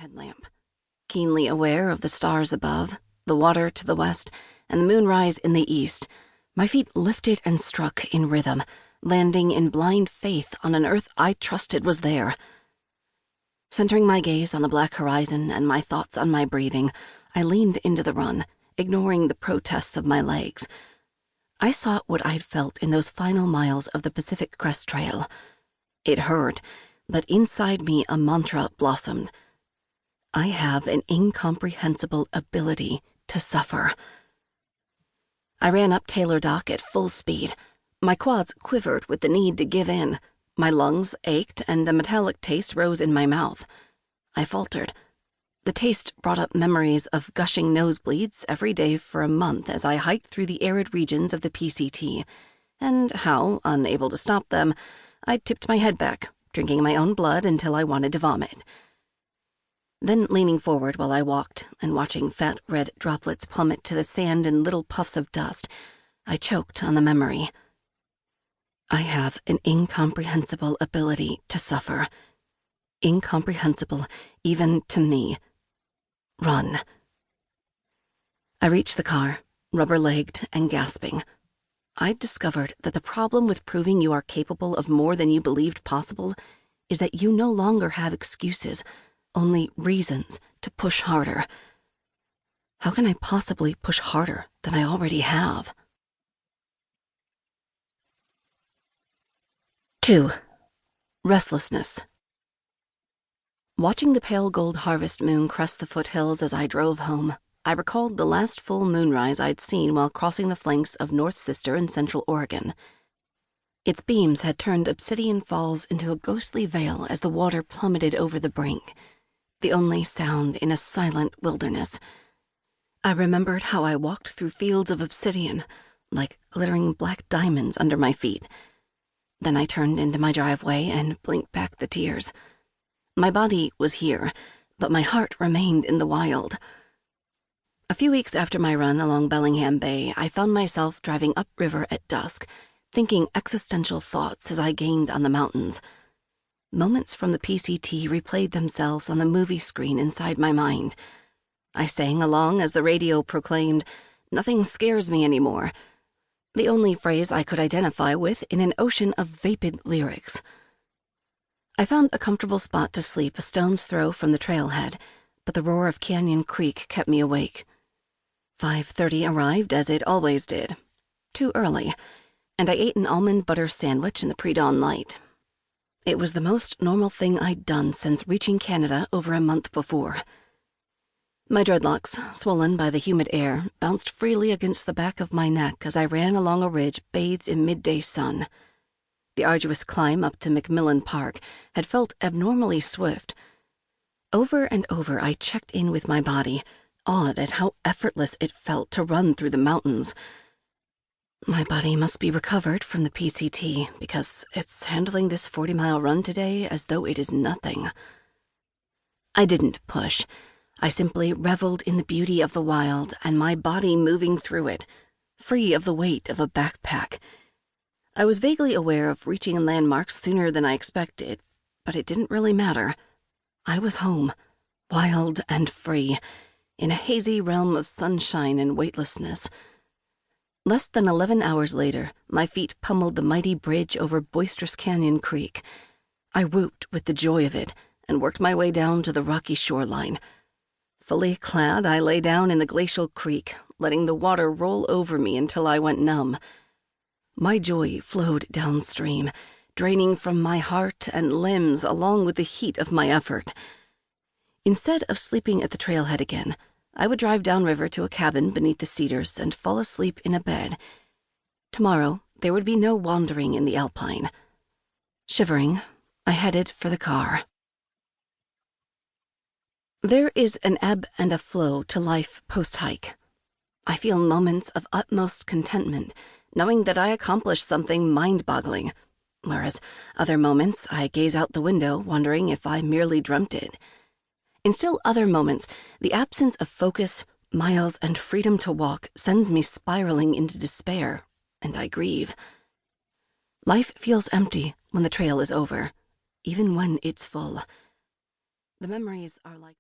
headlamp. Keenly aware of the stars above, the water to the west, and the moonrise in the east, my feet lifted and struck in rhythm, landing in blind faith on an earth I trusted was there. Centering my gaze on the black horizon and my thoughts on my breathing, I leaned into the run, ignoring the protests of my legs. I sought what I'd felt in those final miles of the Pacific Crest Trail. It hurt, but inside me a mantra blossomed. I have an incomprehensible ability to suffer. I ran up Taylor Dock at full speed. My quads quivered with the need to give in. My lungs ached, and a metallic taste rose in my mouth. I faltered. The taste brought up memories of gushing nosebleeds every day for a month as I hiked through the arid regions of the PCT, and how, unable to stop them, I tipped my head back, drinking my own blood until I wanted to vomit. Then leaning forward while I walked and watching fat red droplets plummet to the sand in little puffs of dust, I choked on the memory. I have an incomprehensible ability to suffer. Incomprehensible even to me. Run. I reached the car, rubber-legged and gasping. I'd discovered that the problem with proving you are capable of more than you believed possible is that you no longer have excuses, only reasons to push harder. How can I possibly push harder than I already have? 2. Restlessness. Watching the pale gold harvest moon crest the foothills as I drove home, I recalled the last full moonrise I'd seen while crossing the flanks of North Sister in Central Oregon. Its beams had turned Obsidian Falls into a ghostly veil as the water plummeted over the brink, the only sound in a silent wilderness. I remembered how I walked through fields of obsidian, like glittering black diamonds under my feet. Then I turned into my driveway and blinked back the tears. My body was here, but my heart remained in the wild. A few weeks after my run along Bellingham Bay, I found myself driving upriver at dusk, thinking existential thoughts as I gained on the mountains. Moments from the PCT replayed themselves on the movie screen inside my mind. I sang along as the radio proclaimed, "Nothing scares me anymore," the only phrase I could identify with in an ocean of vapid lyrics. I found a comfortable spot to sleep a stone's throw from the trailhead, but the roar of Canyon Creek kept me awake. 5:30 arrived as it always did. Too early, and I ate an almond butter sandwich in the pre-dawn light. It was the most normal thing I'd done since reaching Canada over a month before. My dreadlocks, swollen by the humid air, bounced freely against the back of my neck as I ran along a ridge bathed in midday sun. The arduous climb up to McMillan Park had felt abnormally swift. Over and over I checked in with my body, awed at how effortless it felt to run through the mountains. My body must be recovered from the PCT because it's handling this 40-mile run today as though it is nothing. I didn't push. I simply reveled in the beauty of the wild and my body moving through it, free of the weight of a backpack. I was vaguely aware of reaching landmarks sooner than I expected, but it didn't really matter. I was home, wild and free, in a hazy realm of sunshine and weightlessness. Less than 11 hours later, my feet pummeled the mighty bridge over boisterous Canyon Creek. I whooped with the joy of it and worked my way down to the rocky shoreline. Fully clad, I lay down in the glacial creek, letting the water roll over me until I went numb. My joy flowed downstream, draining from my heart and limbs along with the heat of my effort. Instead of sleeping at the trailhead again, I would drive downriver to a cabin beneath the cedars and fall asleep in a bed. Tomorrow, there would be no wandering in the Alpine. Shivering, I headed for the car. There is an ebb and a flow to life post-hike. I feel moments of utmost contentment, knowing that I accomplished something mind-boggling, whereas other moments I gaze out the window wondering if I merely dreamt it. In still other moments, the absence of focus, miles, and freedom to walk sends me spiraling into despair, and I grieve. Life feels empty when the trail is over, even when it's full. The memories are like